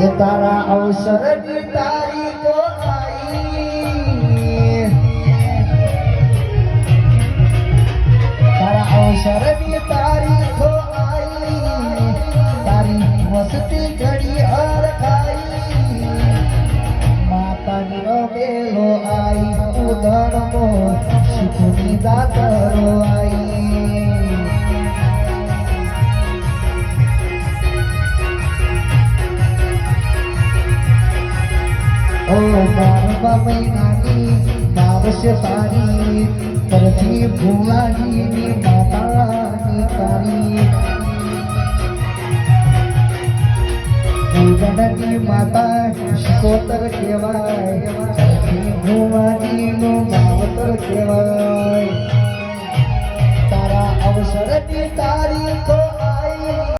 ये तारा अवसर की तारीख आई, तारा अवसर की तारीख आई, तारी मस्ती घड़ी हर खाई, माता नो बेलो आई उधर मो सुखनी दातरो आई। ओ बारबा महीनानी बारश तारी तरती भुलानी मातानी तारी भुजननी माता शिकोतर केवाय तरती भुलानी नो मावतर केवाय तारा अवसर की तारीख